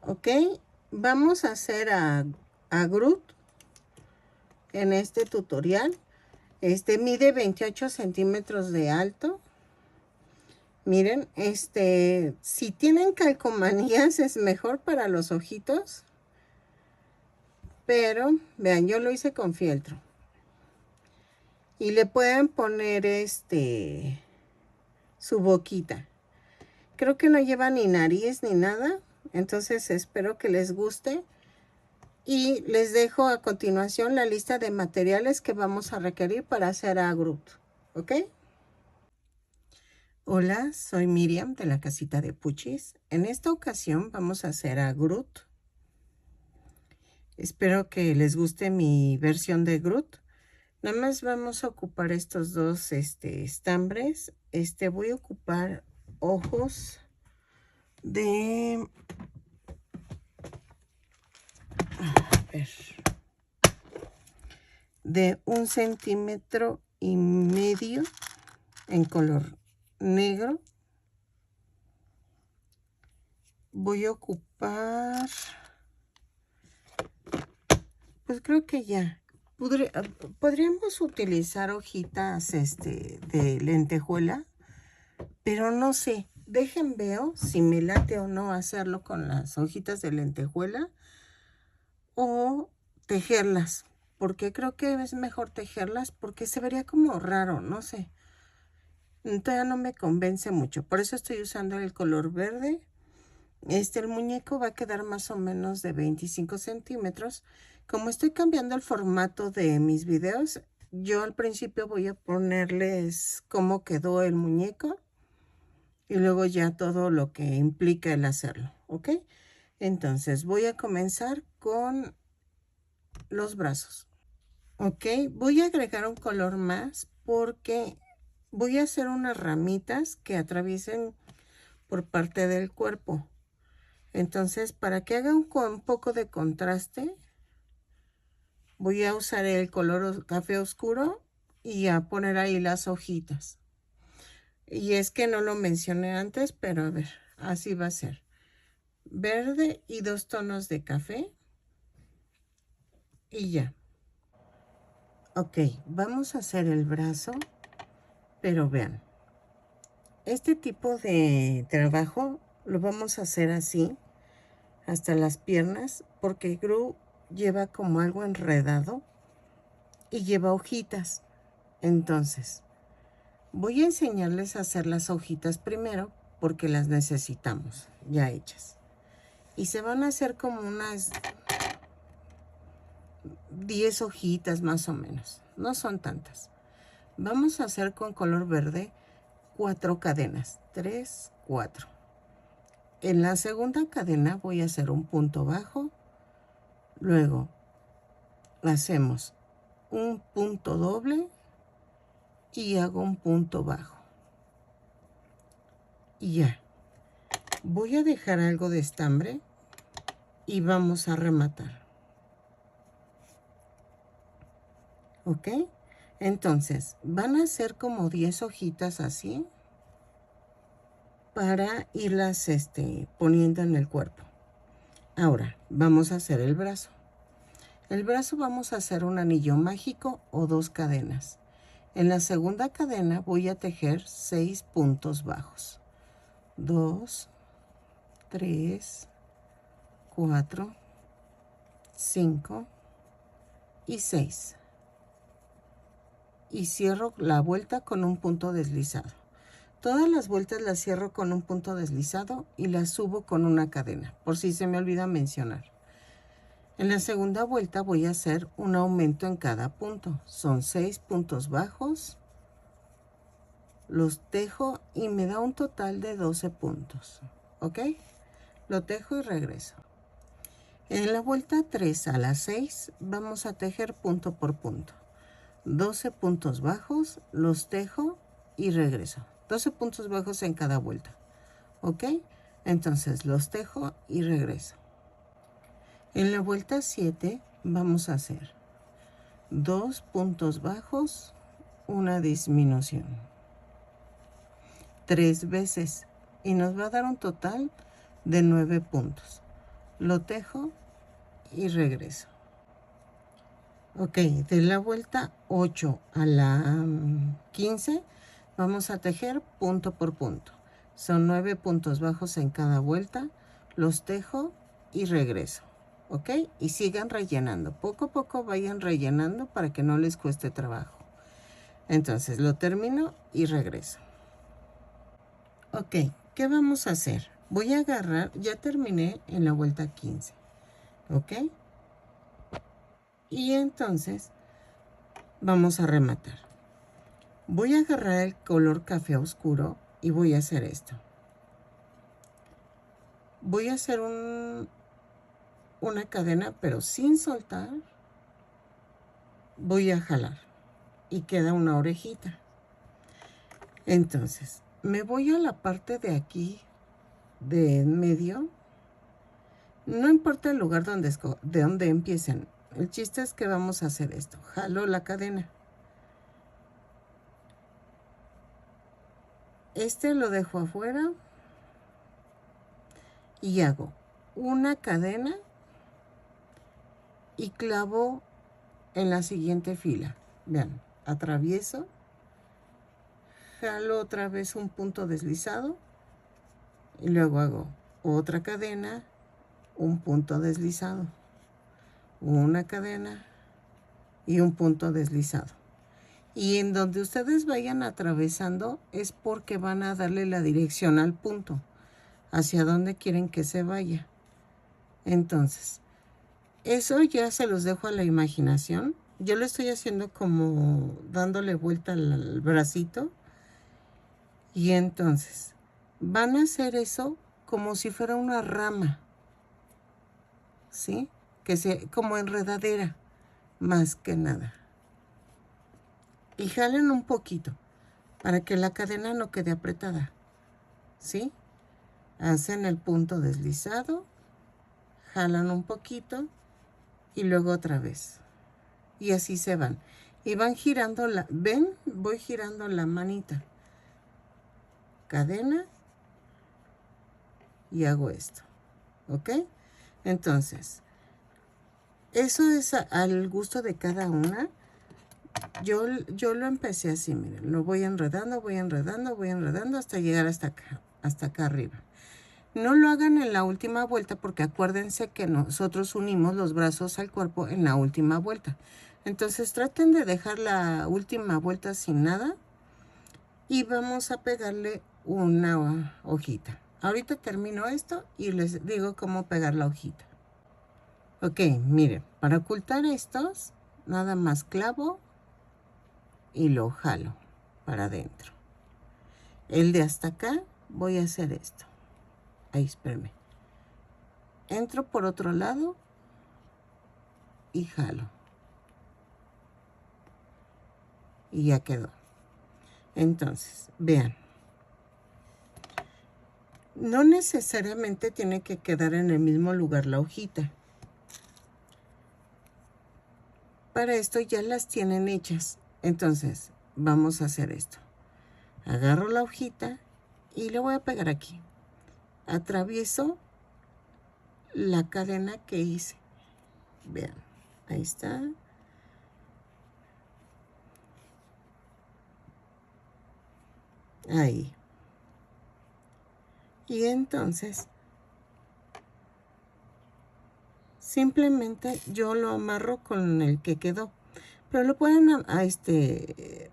Ok, vamos a hacer a Groot en este tutorial. Mide 28 centímetros de alto. Miren, si tienen calcomanías es mejor para los ojitos. Pero, vean, yo lo hice con fieltro. Y le pueden poner su boquita. Creo que no lleva ni nariz ni nada. Entonces espero que les guste. Y les dejo a continuación la lista de materiales que vamos a requerir para hacer a Groot. ¿Ok? Hola, soy Miriam de la casita de Puchis. En esta ocasión vamos a hacer a Groot. Espero que les guste mi versión de Groot. Nada más vamos a ocupar estos dos estambres. Voy a ocupar ojos de... A ver, de 1,5 centímetros en color negro. Voy a ocupar, pues creo que ya. Podríamos utilizar hojitas de lentejuela, pero no sé. Dejen veo si me late o no hacerlo con las hojitas de lentejuela o tejerlas, porque creo que es mejor tejerlas porque se vería como raro, no sé. Todavía no me convence mucho, por eso estoy usando el color verde. El muñeco va a quedar más o menos de 25 centímetros. Como estoy cambiando el formato de mis videos, yo al principio voy a ponerles cómo quedó el muñeco y luego ya todo lo que implica el hacerlo, ¿ok? Entonces voy a comenzar con los brazos. Ok, voy a agregar un color más porque voy a hacer unas ramitas que atraviesen por parte del cuerpo. Entonces, para que haga un poco de contraste, voy a usar el color café oscuro y a poner ahí las hojitas. Y es que no lo mencioné antes, pero a ver, así va a ser. Verde y 2 tonos de café. Y ya. Ok, vamos a hacer el brazo, pero vean. Este tipo de trabajo lo vamos a hacer así, hasta las piernas, porque Groot lleva como algo enredado y lleva hojitas. Entonces, voy a enseñarles a hacer las hojitas primero porque las necesitamos ya hechas. Y se van a hacer como unas 10 hojitas más o menos. No son tantas. Vamos a hacer con color verde 4 cadenas. 3, 4. En la segunda cadena voy a hacer un punto bajo. Luego hacemos un punto doble y hago un punto bajo. Y ya. Voy a dejar algo de estambre y vamos a rematar. ¿Ok? Entonces, van a hacer como 10 hojitas así para irlas poniendo en el cuerpo. Ahora, vamos a hacer el brazo. El brazo vamos a hacer un anillo mágico o 2 cadenas. En la segunda cadena voy a tejer 6 puntos bajos. 2, 3, 4, 5 y 6. Y cierro la vuelta con un punto deslizado. Todas las vueltas las cierro con un punto deslizado y las subo con una cadena, por si se me olvida mencionar. En la segunda vuelta voy a hacer un aumento en cada punto. Son 6 puntos bajos. Los tejo y me da un total de 12 puntos. ¿Ok? Lo tejo y regreso. En la vuelta 3 a las 6 vamos a tejer punto por punto. 12 puntos bajos, los tejo y regreso. 12 puntos bajos en cada vuelta. ¿Ok? Entonces los tejo y regreso. En la vuelta 7 vamos a hacer 2 puntos bajos, una disminución. 3 veces y nos va a dar un total de 9 puntos. lo tejo y regreso. Ok, de la vuelta 8 a la 15 vamos a tejer punto por punto. Son 9 puntos bajos en cada vuelta. Los tejo y regreso. Ok, y sigan rellenando. Poco a poco vayan rellenando para que no les cueste trabajo. Entonces lo termino y regreso. Ok, ¿qué vamos a hacer? Voy a agarrar, ya terminé en la vuelta 15. Ok. Y entonces vamos a rematar. Voy a agarrar el color café oscuro y voy a hacer esto. Voy a hacer una cadena, pero sin soltar. Voy a jalar y queda una orejita. Entonces, me voy a la parte de aquí, de en medio. No importa el lugar de donde empiecen. El chiste es que vamos a hacer esto. Jalo la cadena. Este lo dejo afuera. Y hago una cadena y clavo en la siguiente fila. Vean, atravieso, jalo otra vez un punto deslizado y luego hago otra cadena, un punto deslizado, una cadena y un punto deslizado. Y en donde ustedes vayan atravesando es porque van a darle la dirección al punto, hacia donde quieren que se vaya. Entonces, eso ya se los dejo a la imaginación. Yo lo estoy haciendo como dándole vuelta al bracito. Y entonces van a hacer eso como si fuera una rama. ¿Sí? Como enredadera, más que nada. Y jalen un poquito para que la cadena no quede apretada. ¿Sí? Hacen el punto deslizado, jalan un poquito y luego otra vez. Y así se van. Y van girando ¿ven? Voy girando la manita. Cadena. Y hago esto. ¿Ok? Entonces, eso es al gusto de cada una. Yo lo empecé así, miren. Lo voy enredando, voy enredando, voy enredando hasta llegar hasta acá arriba. No lo hagan en la última vuelta porque acuérdense que nosotros unimos los brazos al cuerpo en la última vuelta. Entonces traten de dejar la última vuelta sin nada y vamos a pegarle una hojita. Ahorita termino esto y les digo cómo pegar la hojita. Ok, miren, para ocultar estos, nada más clavo y lo jalo para adentro. El de hasta acá voy a hacer esto. Ahí, espérenme. Entro por otro lado y jalo. Y ya quedó. Entonces, vean. No necesariamente tiene que quedar en el mismo lugar la hojita. Para esto ya las tienen hechas. Entonces, vamos a hacer esto. Agarro la hojita y le voy a pegar aquí. Atravieso la cadena que hice. Vean, ahí está. Ahí. Y entonces, simplemente yo lo amarro con el que quedó. Pero lo pueden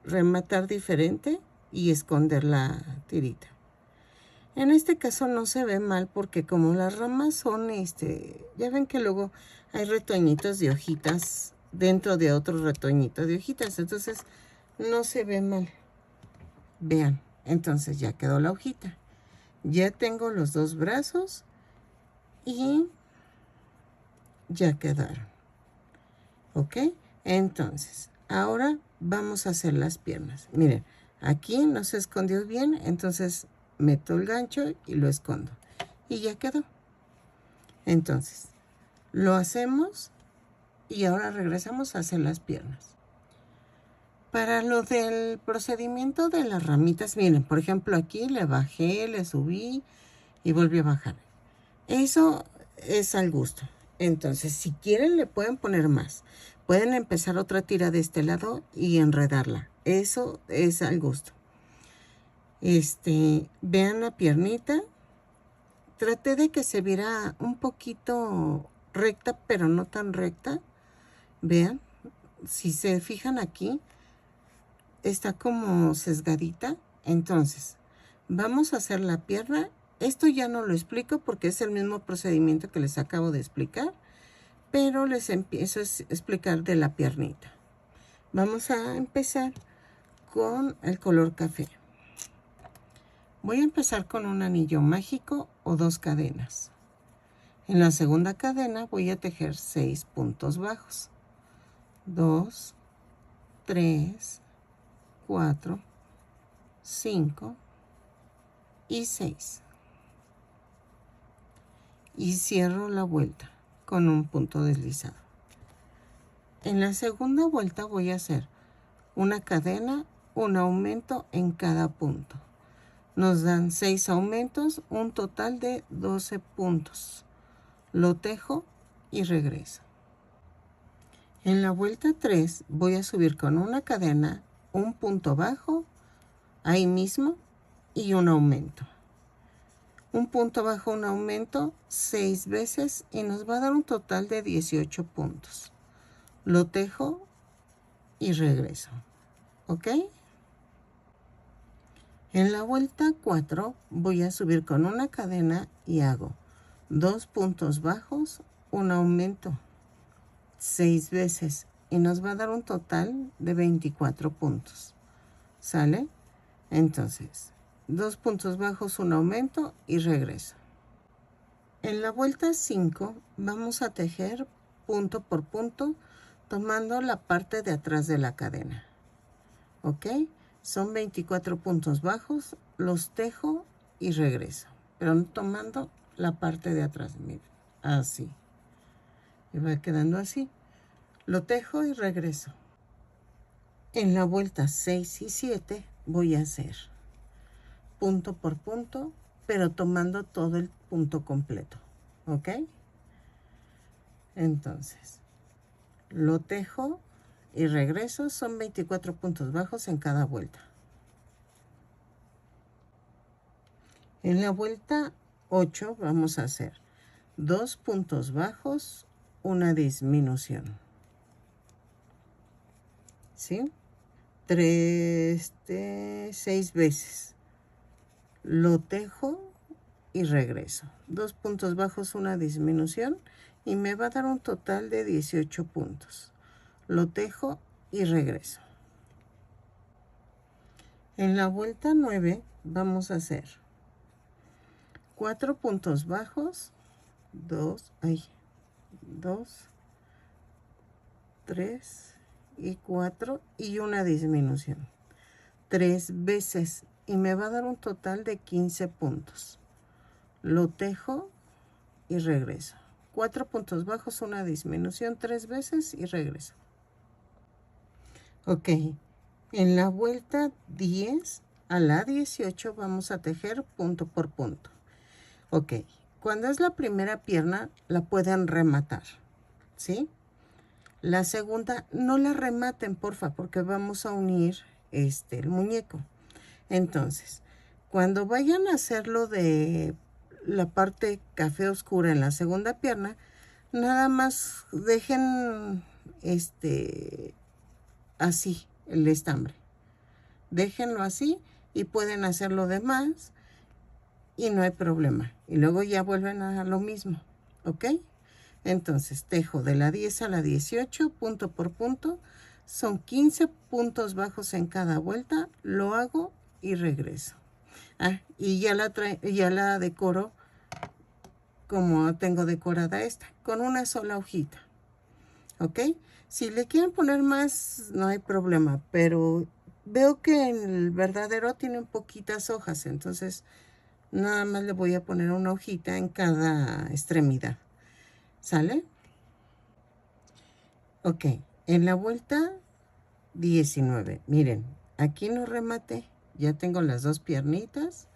rematar diferente y esconder la tirita. En este caso no se ve mal porque como las ramas son, ya ven que luego hay retoñitos de hojitas dentro de otro retoñito de hojitas. Entonces no se ve mal. Vean, entonces ya quedó la hojita. Ya tengo los dos brazos y ya quedaron. ¿Ok? Entonces, ahora vamos a hacer las piernas. Miren, aquí no se escondió bien, entonces meto el gancho y lo escondo. Y ya quedó. Entonces, lo hacemos y ahora regresamos a hacer las piernas. Para lo del procedimiento de las ramitas, miren, por ejemplo, aquí le bajé, le subí y volví a bajar. Eso es al gusto. Entonces, si quieren, le pueden poner más. Pueden empezar otra tira de este lado y enredarla. Eso es al gusto. Vean la piernita. Traté de que se viera un poquito recta, pero no tan recta. Vean, si se fijan aquí, está como sesgadita. Entonces, vamos a hacer la pierna. Esto ya no lo explico porque es el mismo procedimiento que les acabo de explicar, pero les empiezo a explicar de la piernita. Vamos a empezar con el color café. Voy a empezar con un anillo mágico o 2 cadenas. En la segunda cadena voy a tejer 6 puntos bajos. 2, 3, 4, 5 y 6. Y cierro la vuelta con un punto deslizado. En la segunda vuelta voy a hacer una cadena, un aumento en cada punto. Nos dan 6 aumentos, un total de 12 puntos. Lo tejo y regreso. En la vuelta 3 voy a subir con una cadena, un punto bajo, ahí mismo, y un aumento. Un punto bajo, un aumento, 6 veces y nos va a dar un total de 18 puntos. Lo tejo y regreso. ¿Ok? En la vuelta 4 voy a subir con una cadena y hago 2 puntos bajos, un aumento 6 veces y nos va a dar un total de 24 puntos. ¿Sale? Entonces, 2 puntos bajos, un aumento y regreso. En la vuelta 5 vamos a tejer punto por punto tomando la parte de atrás de la cadena. ¿Ok? Son 24 puntos bajos, los tejo y regreso, pero no tomando la parte de atrás. Miren, así. Y va quedando así. Lo tejo y regreso. En la vuelta 6 y 7 voy a hacer punto por punto, pero tomando todo el punto completo. ¿Ok? Entonces, lo tejo y regreso. Son 24 puntos bajos en cada vuelta. En la vuelta 8 vamos a hacer 2 puntos bajos, una disminución. ¿Sí? 6 veces. Lo tejo y regreso. 2 puntos bajos, una disminución y me va a dar un total de 18 puntos. Lo tejo y regreso. En la vuelta 9 vamos a hacer 4 puntos bajos, 2, 3 y 4 y una disminución. 3 veces y me va a dar un total de 15 puntos. Lo tejo y regreso. 4 puntos bajos, una disminución 3 veces y regreso. Ok, en la vuelta 10 a la 18 vamos a tejer punto por punto. Ok, cuando es la primera pierna la pueden rematar, ¿sí? La segunda no la rematen, porfa, porque vamos a unir el muñeco. Entonces, cuando vayan a hacerlo de la parte café oscura en la segunda pierna, nada más dejen así el estambre. Déjenlo así y pueden hacer lo demás y no hay problema. Y luego ya vuelven a lo mismo, ¿ok? Entonces, tejo de la 10 a la 18, punto por punto. Son 15 puntos bajos en cada vuelta. Lo hago y regreso. Y ya la decoro como tengo decorada esta, con una sola hojita. ¿Ok? Si le quieren poner más, no hay problema, pero veo que el verdadero tiene poquitas hojas, entonces nada más le voy a poner una hojita en cada extremidad. ¿Sale? Ok, en la vuelta 19, miren, aquí no remate, ya tengo las 2 piernitas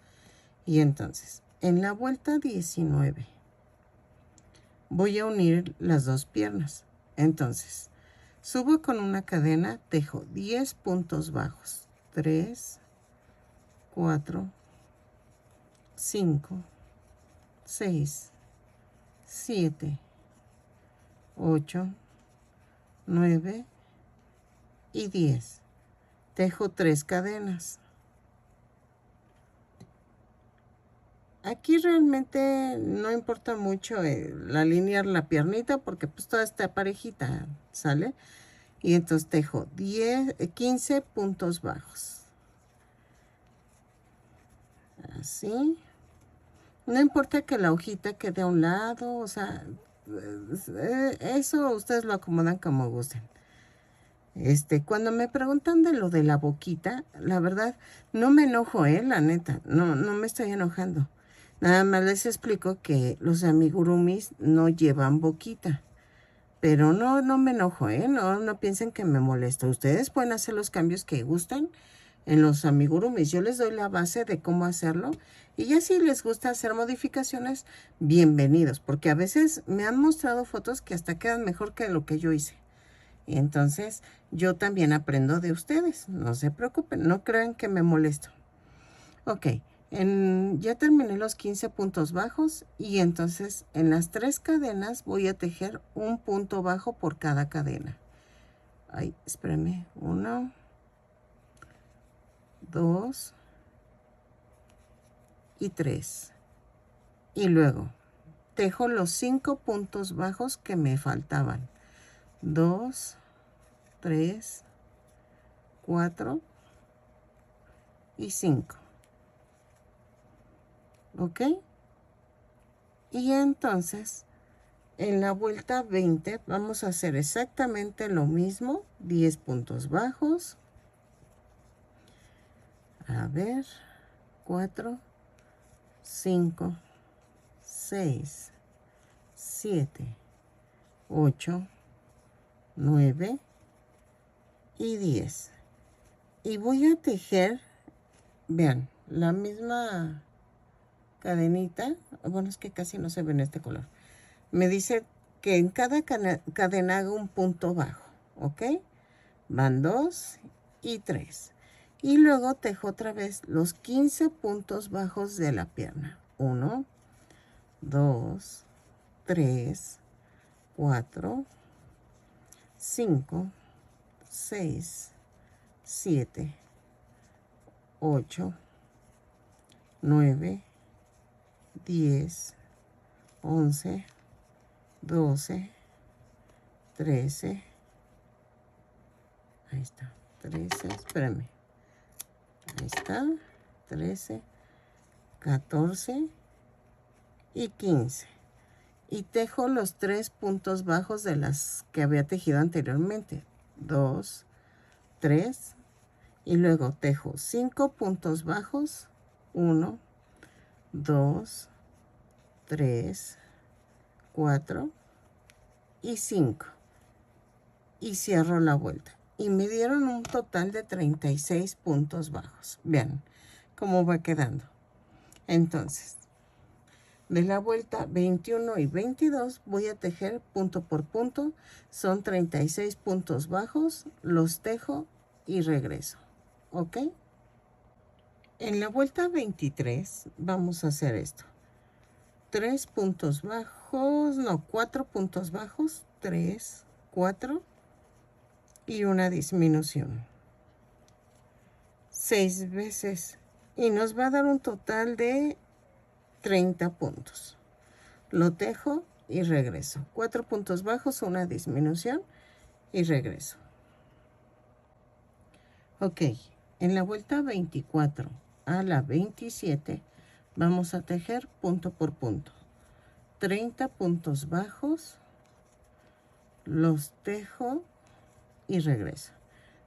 y entonces en la vuelta 19 voy a unir las dos piernas. Entonces, subo con una cadena, tejo 10 puntos bajos. 3, 4, 5, 6, 7, 8, 9 y 10. Tejo 3 cadenas. Aquí realmente no importa mucho alinear la piernita porque pues toda está parejita, ¿sale? Y entonces tejo 15 puntos bajos. Así. No importa que la hojita quede a un lado, o sea, eso ustedes lo acomodan como gusten. Cuando me preguntan de lo de la boquita, la verdad, no me enojo, la neta, no me estoy enojando. Nada más les explico que los amigurumis no llevan boquita. Pero no me enojo, no piensen que me molesto. Ustedes pueden hacer los cambios que gusten en los amigurumis. Yo les doy la base de cómo hacerlo. Y ya si les gusta hacer modificaciones, bienvenidos. Porque a veces me han mostrado fotos que hasta quedan mejor que lo que yo hice. Y entonces yo también aprendo de ustedes. No se preocupen, no crean que me molesto. Ok, ya terminé los 15 puntos bajos y entonces en las 3 cadenas voy a tejer un punto bajo por cada cadena. Ay, espérame. 1, 2 y 3. Y luego tejo los 5 puntos bajos que me faltaban. 2, 3, 4 y 5. ¿Ok? Y entonces, en la vuelta 20 vamos a hacer exactamente lo mismo. 10 puntos bajos. A ver, 4, 5, 6, 7, 8, 9 y 10. Y voy a tejer, vean, la misma cadenita. Bueno, es que casi no se ve en este color. Me dice que en cada cadena hago un punto bajo, ¿ok? Van 2 y 3. Y luego tejo otra vez los 15 puntos bajos de la pierna. 1, 2, 3, 4, 5, 6, 7, 8, 9, 10, 11, 12, 13. Ahí está, 13, espérame. Ahí está, 13, 14 y 15. Y tejo los 3 puntos bajos de las que había tejido anteriormente. 2, 3. Y luego tejo 5 puntos bajos. 1, 2, 3, 4 y 5. Y cierro la vuelta. Y me dieron un total de 36 puntos bajos. Vean cómo va quedando. Entonces, de la vuelta 21 y 22 voy a tejer punto por punto. Son 36 puntos bajos. Los tejo y regreso. ¿Ok? En la vuelta 23 vamos a hacer esto. 3 puntos bajos, no, 4 puntos bajos. 3, 4 y una disminución. 6 veces. Y nos va a dar un total de 30 puntos. Lo tejo y regreso. 4 puntos bajos, una disminución y regreso. Ok, en la vuelta 24 a la 27 vamos a tejer punto por punto. 30 puntos bajos, los tejo y regreso.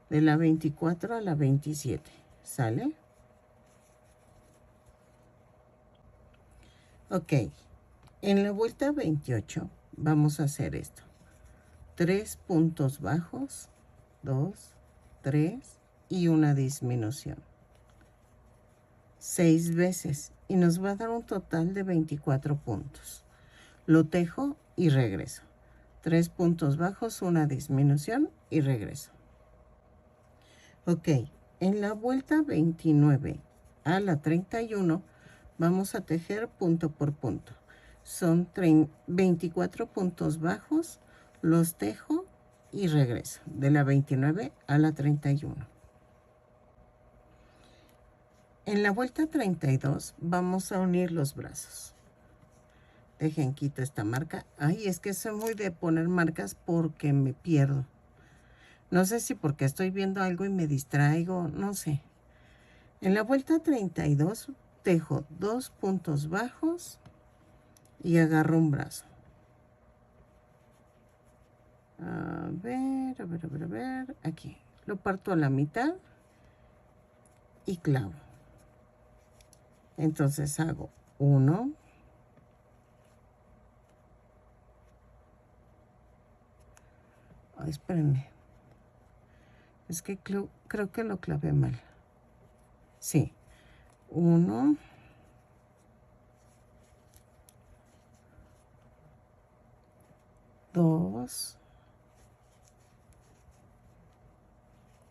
De la 24 a la 27, ¿sale? Ok, en la vuelta 28 vamos a hacer esto. 3 puntos bajos, 2, 3 y una disminución. 6 veces y nos va a dar un total de 24 puntos. Lo tejo y regreso. 3 puntos bajos, una disminución y regreso. Ok, en la vuelta 29 a la 31 vamos a tejer punto por punto. Son 24 puntos bajos, los tejo y regreso de la 29 a la 31. En la vuelta 32 vamos a unir los brazos. Dejen, quito esta marca. Ay, es que soy muy de poner marcas porque me pierdo. No sé si porque estoy viendo algo y me distraigo, no sé. En la vuelta 32 tejo 2 puntos bajos y agarro un brazo. A ver, aquí. Lo parto a la mitad y clavo. Entonces hago 1, espérenme. Es que creo que lo clavé mal. Sí. 1, 2,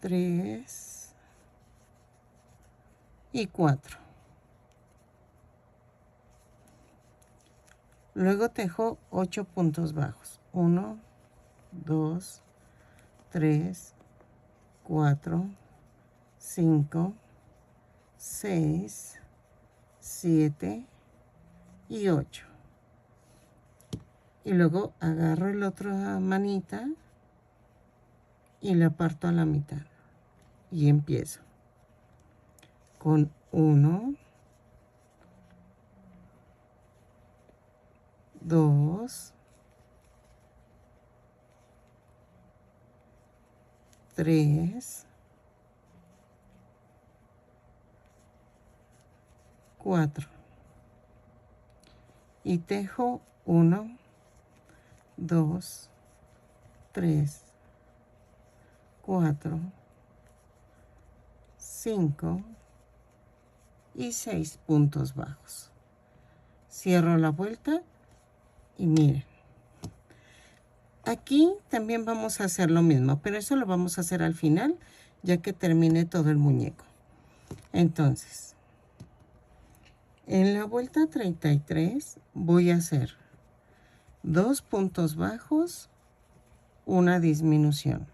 3 y 4. Luego tejo 8 puntos bajos. 1, 2, 3, 4, 5, 6, 7 y 8. Y luego agarro la otra manita y la parto a la mitad. Y empiezo con 1, 2, 3, 4. Y tejo 1, 2, 3, 4, 5 y 6 puntos bajos. Cierro la vuelta y miren. Aquí también vamos a hacer lo mismo, pero eso lo vamos a hacer al final, ya que termine todo el muñeco. Entonces, en la vuelta 33 voy a hacer 2 puntos bajos, una disminución.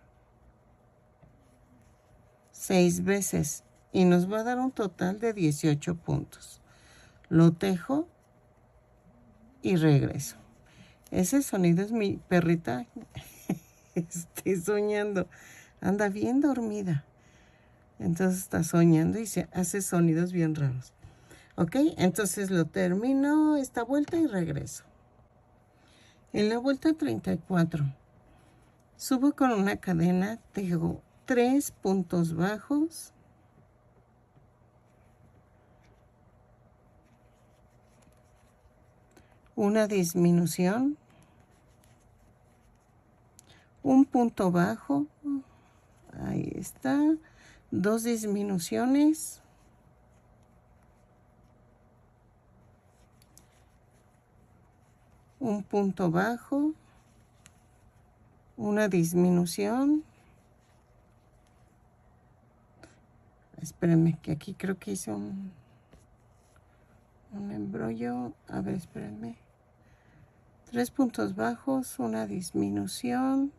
6 veces y nos va a dar un total de 18 puntos. Lo tejo y regreso. Ese sonido es mi perrita. Estoy soñando. Anda bien dormida. Entonces está soñando y se hace sonidos bien raros. Ok, entonces lo termino esta vuelta y regreso. En la vuelta 34 subo con una cadena, tejo 3 puntos bajos, una disminución, un punto bajo, ahí está, 2 disminuciones, un punto bajo, una disminución. Espérenme, que aquí creo que hice un embrollo. A ver, espérenme. 3 puntos bajos, una disminución,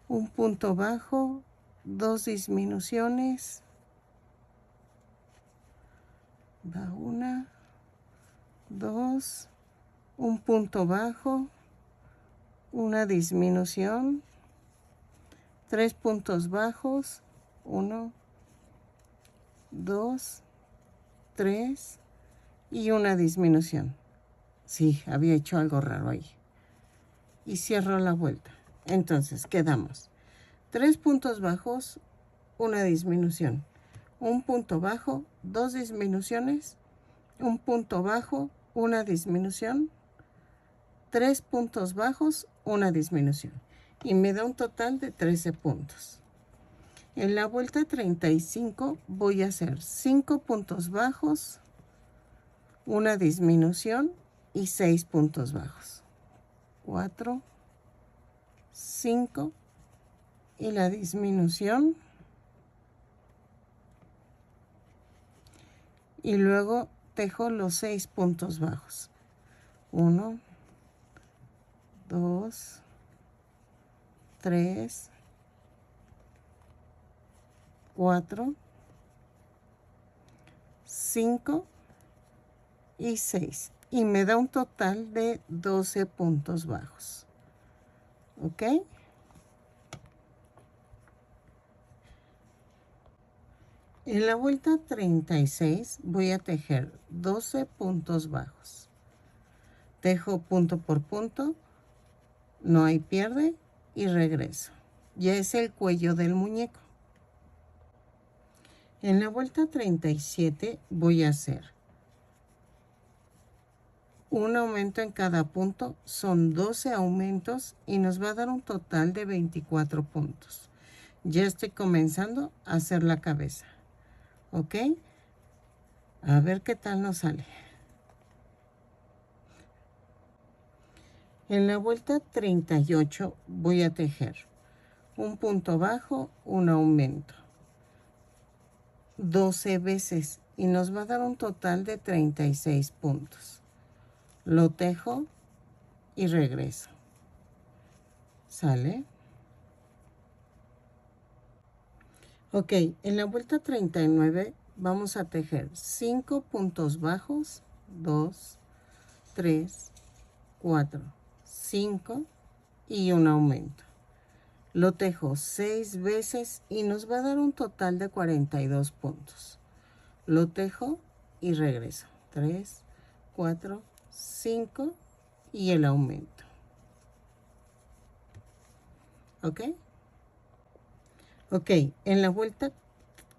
un punto bajo, 2 disminuciones. Va 1, 2, un punto bajo, una disminución, 3 puntos bajos, 1, 2, 3 y una disminución. Sí, había hecho algo raro ahí. Y cierro la vuelta. Entonces quedamos 3 puntos bajos, una disminución, un punto bajo, 2 disminuciones, un punto bajo, una disminución, 3 puntos bajos, una disminución. Y me da un total de 13 puntos. En la vuelta 35 voy a hacer 5 puntos bajos, una disminución y 6 puntos bajos. 4, 5 y la disminución. Y luego tejo los 6 puntos bajos. 1, 2, 3, 4, 5 y 6. Y me da un total de 12 puntos bajos. ¿Ok? En la vuelta 36 voy a tejer 12 puntos bajos. Tejo punto por punto, no hay pierde y regreso. Ya es el cuello del muñeco. En la vuelta 37 voy a hacer un aumento en cada punto, son 12 aumentos y nos va a dar un total de 24 puntos. Ya estoy comenzando a hacer la cabeza. ¿Ok? A ver qué tal nos sale. En la vuelta 38 voy a tejer un punto bajo, un aumento, 12 veces y nos va a dar un total de 36 puntos. Lo tejo y regreso. ¿Sale? Ok, en la vuelta 39 vamos a tejer 5 puntos bajos, 2, 3, 4, 5 y un aumento. Lo tejo 6 veces y nos va a dar un total de 42 puntos. Lo tejo y regreso. 3, 4, 5 y el aumento. ¿Ok? Ok, en la vuelta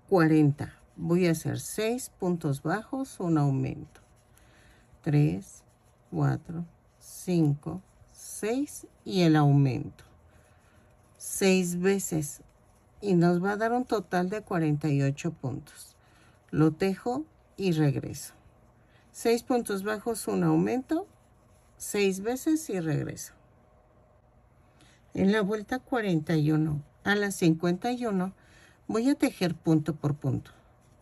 40 voy a hacer 6 puntos bajos, un aumento. 3, 4, 5, 6 y el aumento. 6 veces y nos va a dar un total de 48 puntos. Lo tejo y regreso. 6 puntos bajos, un aumento, 6 veces y regreso. En la vuelta 41 a la 51 voy a tejer punto por punto.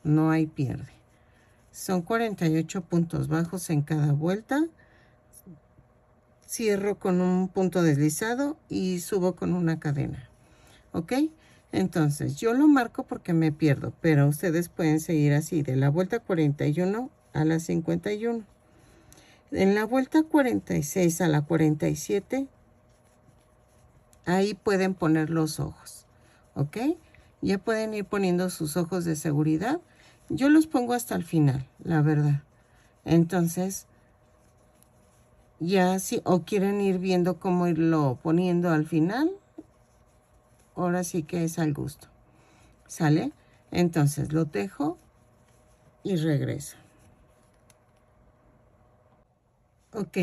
No hay pierde. Son 48 puntos bajos en cada vuelta. Cierro con un punto deslizado y subo con una cadena. ¿Ok? Entonces, yo lo marco porque me pierdo, pero ustedes pueden seguir así, de la vuelta 41 a la 51. En la vuelta 46 a la 47, ahí pueden poner los ojos, ¿ok? Ya pueden ir poniendo sus ojos de seguridad. Yo los pongo hasta el final, la verdad. Entonces, ya si o quieren ir viendo cómo irlo poniendo al final, ahora sí que es al gusto. ¿Sale? Entonces lo tejo y regreso. Ok,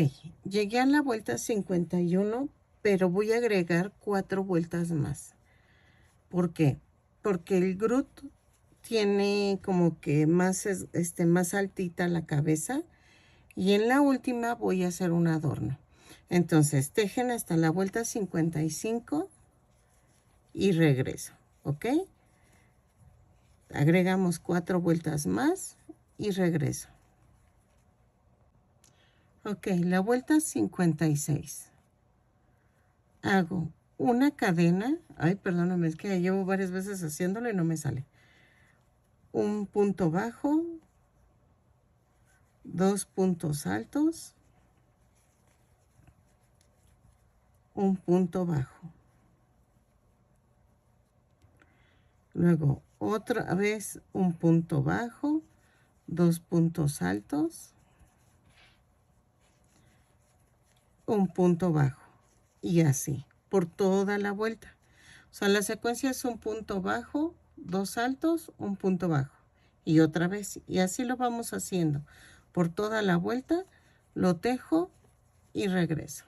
llegué a la vuelta 51, pero voy a agregar 4 vueltas más. ¿Por qué? Porque el Groot tiene como que más, más altita la cabeza y en la última voy a hacer un adorno. Entonces tejen hasta la vuelta 55 y regreso, ¿ok? Agregamos 4 vueltas más y regreso. Ok, la vuelta 56. Hago una cadena. Ay, perdóname, es que ya llevo varias veces haciéndolo y no me sale. Un punto bajo, 2 puntos altos, un punto bajo. Luego otra vez un punto bajo, 2 puntos altos, un punto bajo y así por toda la vuelta. O sea, la secuencia es un punto bajo, 2 altos, un punto bajo y otra vez. Y así lo vamos haciendo por toda la vuelta. Lo tejo y regreso.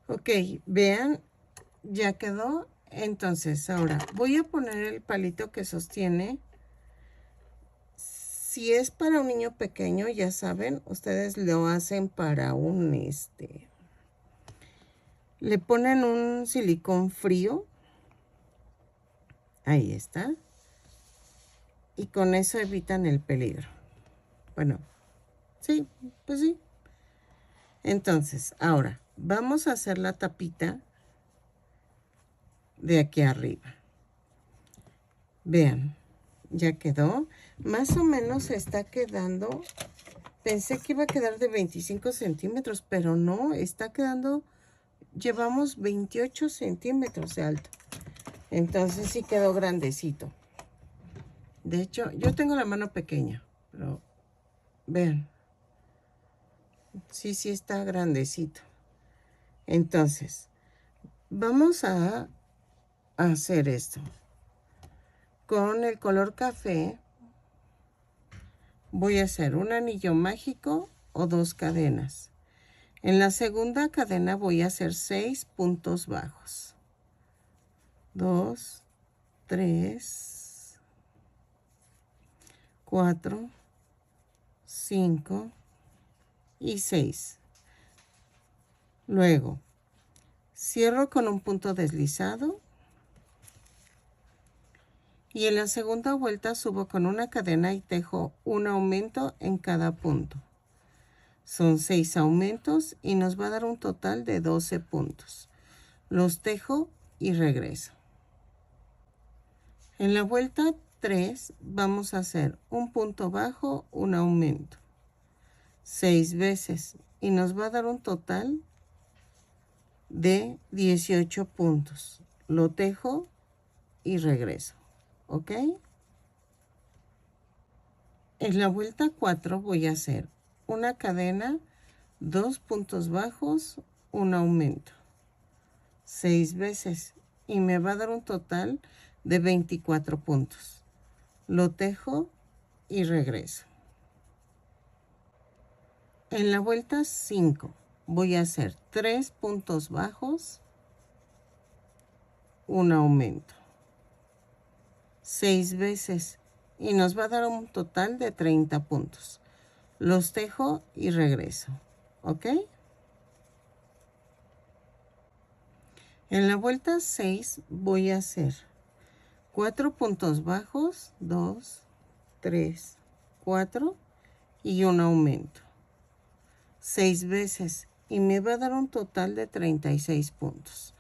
Ok, vean, ya quedó. Entonces ahora voy a poner el palito que sostiene Si es para un niño pequeño, ya saben, ustedes lo hacen para le ponen un silicón frío. Ahí está. Y con eso evitan el peligro. Bueno, sí, pues sí. Entonces, ahora, vamos a hacer la tapita de aquí arriba. Vean, ya quedó. Más o menos está quedando. Pensé que iba a quedar de 25 centímetros, pero no, está quedando. Llevamos 28 centímetros de alto. Entonces sí quedó grandecito. De hecho, yo tengo la mano pequeña, pero vean. Sí, sí está grandecito. Entonces, vamos a hacer esto. Con el color café voy a hacer un anillo mágico o 2 cadenas. En la segunda cadena voy a hacer 6 puntos bajos. 2, 3, 4, 5 y 6. Luego, cierro con un punto deslizado. Y en la segunda vuelta subo con una cadena y tejo un aumento en cada punto. Son 6 aumentos y nos va a dar un total de 12 puntos. Los tejo y regreso. En la vuelta 3 vamos a hacer un punto bajo, un aumento. 6 veces y nos va a dar un total de 18 puntos. Lo tejo y regreso. ¿Ok? En la vuelta 4 voy a hacer una cadena, 2 puntos bajos, un aumento. 6 veces y me va a dar un total de 24 puntos. Lo tejo y regreso. En la vuelta 5 voy a hacer 3 puntos bajos, un aumento. 6 veces y nos va a dar un total de 30 puntos. Los tejo y regreso. ¿Ok? En la vuelta 6 voy a hacer 4 puntos bajos, 2, 3, 4 y un aumento. 6 veces y me va a dar un total de 36 puntos.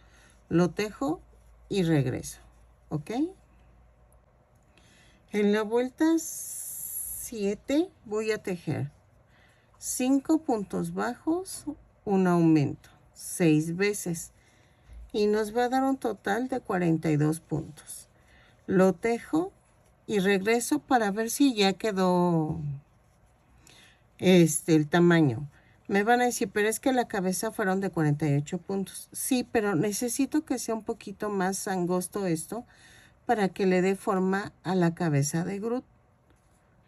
Lo tejo y regreso. ¿Ok? En la vuelta 7 voy a tejer 5 puntos bajos, un aumento. 6 veces y nos va a dar un total de 42 puntos. Lo tejo y regreso para ver si ya quedó el tamaño. Me van a decir, pero es que la cabeza fueron de 48 puntos. Sí, pero necesito que sea un poquito más angosto esto para que le dé forma a la cabeza de Groot.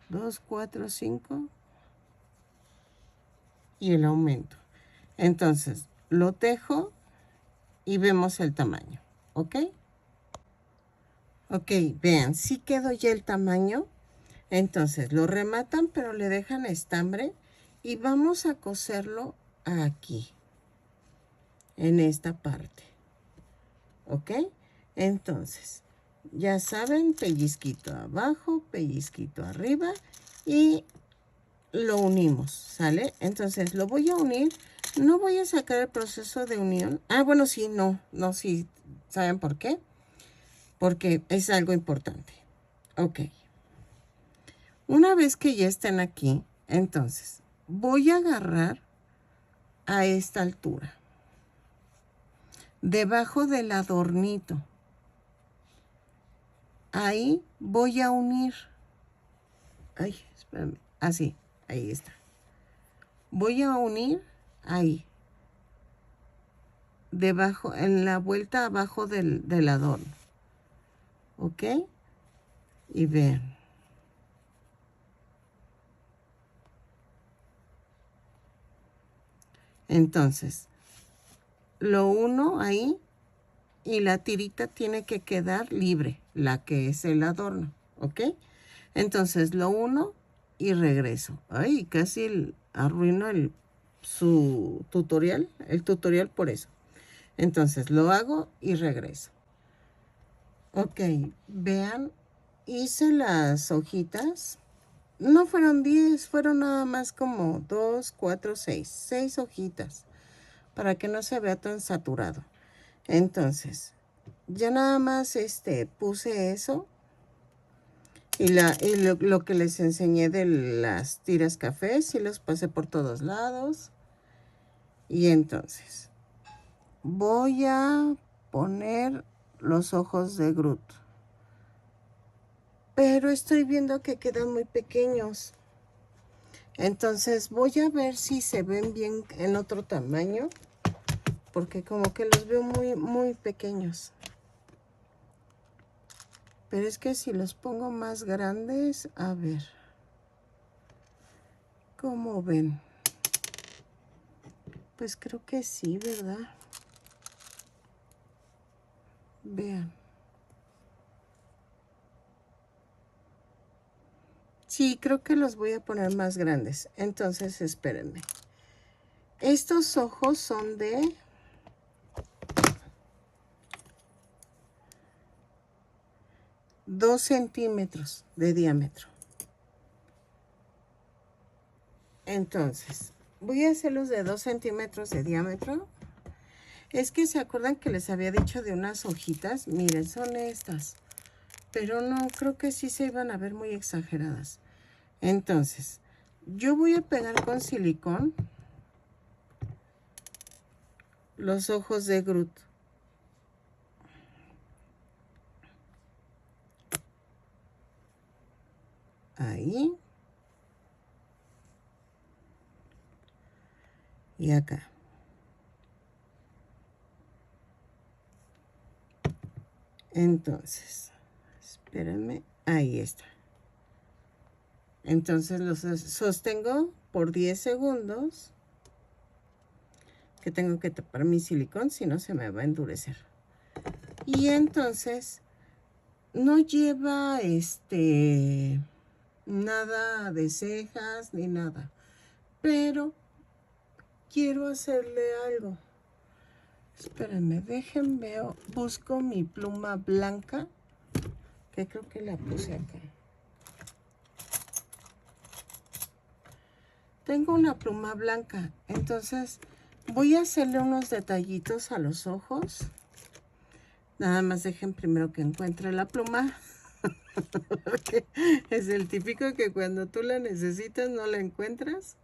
2, 4, 5 y el aumento. Entonces, lo tejo y vemos el tamaño. ¿Ok? Ok, vean, sí quedó ya el tamaño. Entonces, lo rematan, pero le dejan estambre. Y vamos a coserlo aquí, en esta parte. ¿Ok? Entonces, ya saben, pellizquito abajo, pellizquito arriba. Y lo unimos, ¿sale? Entonces, lo voy a unir. No voy a sacar el proceso de unión. Ah, bueno, sí, no, sí. ¿Saben por qué? Porque es algo importante. Ok. Una vez que ya estén aquí, entonces voy a agarrar a esta altura, debajo del adornito. Ahí voy a unir. Ay, espérame. Así, ahí está. Voy a unir ahí, debajo, en la vuelta abajo del adorno. ¿Ok? Y vean. Entonces, lo uno ahí y la tirita tiene que quedar libre, la que es el adorno, ¿ok? Entonces lo uno y regreso. Ay, casi arruino su tutorial, el tutorial por eso. Entonces lo hago y regreso. Ok, vean, hice las hojitas. No fueron 10, fueron nada más como 2, 4, 6. 6 hojitas para que no se vea tan saturado. Entonces, ya nada más puse eso y lo que les enseñé de las tiras cafés y los pasé por todos lados. Y entonces voy a poner los ojos de Groot, pero estoy viendo que quedan muy pequeños. Entonces voy a ver si se ven bien en otro tamaño, porque como que los veo muy pequeños. Pero es que si los pongo más grandes, a ver, ¿cómo ven? Pues creo que sí, ¿verdad? Vean. Sí, creo que los voy a poner más grandes. Entonces, espérenme. Estos ojos son de 2 centímetros de diámetro. Entonces, voy a hacerlos de 2 centímetros de diámetro. Es que se acuerdan que les había dicho de unas hojitas. Miren, son estas. Pero no, creo que sí se iban a ver muy exageradas. Entonces, yo voy a pegar con silicón los ojos de Groot. Ahí. Y acá. Entonces, espérenme. Ahí está. Entonces los sostengo por 10 segundos. Que tengo que tapar mi silicón, si no se me va a endurecer. Y entonces no lleva nada de cejas ni nada. Pero quiero hacerle algo. Espérenme, veo, busco mi pluma blanca, que creo que la puse acá. Tengo una pluma blanca, entonces voy a hacerle unos detallitos a los ojos. Nada más dejen primero que encuentre la pluma. Porque es el típico que cuando tú la necesitas no la encuentras.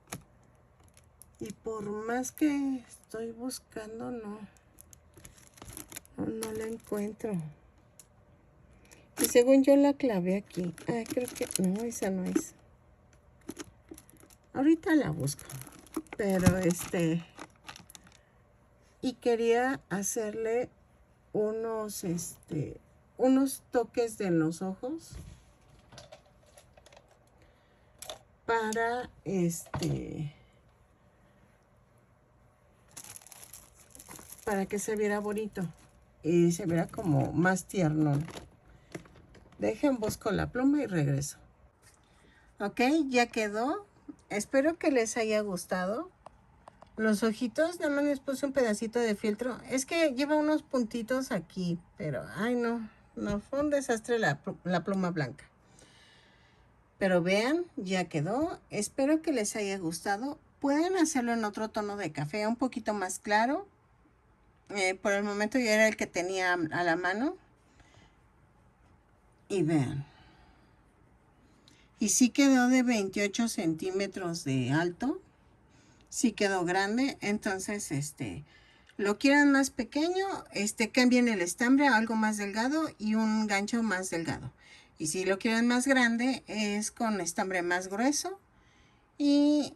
Y por más que estoy buscando, no la encuentro. Y según yo la clavé aquí. Ah, creo que no, esa no es. Ahorita la busco. Pero y quería hacerle unos toques de los ojos para para que se viera bonito y se viera como más tierno. Dejen, busco la pluma y regreso. Ok, ya quedó. Espero que les haya gustado. Los ojitos, nada más les puse un pedacito de fieltro. Es que lleva unos puntitos aquí, pero ay no, fue un desastre la pluma blanca. Pero vean, ya quedó. Espero que les haya gustado. Pueden hacerlo en otro tono de café, un poquito más claro. Por el momento ya era el que tenía a la mano. Y vean. Y sí quedó de 28 centímetros de alto. Sí quedó grande. Entonces, lo quieran más pequeño, cambien el estambre a algo más delgado y un gancho más delgado. Y si lo quieren más grande, es con estambre más grueso y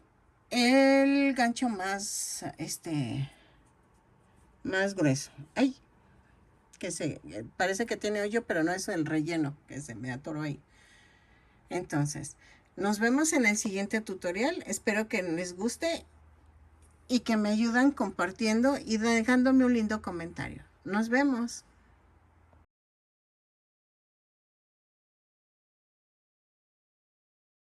el gancho más, más grueso. Ay, parece que tiene hoyo, pero no es el relleno que se me atoró ahí. Entonces, nos vemos en el siguiente tutorial. Espero que les guste y que me ayuden compartiendo y dejándome un lindo comentario. Nos vemos.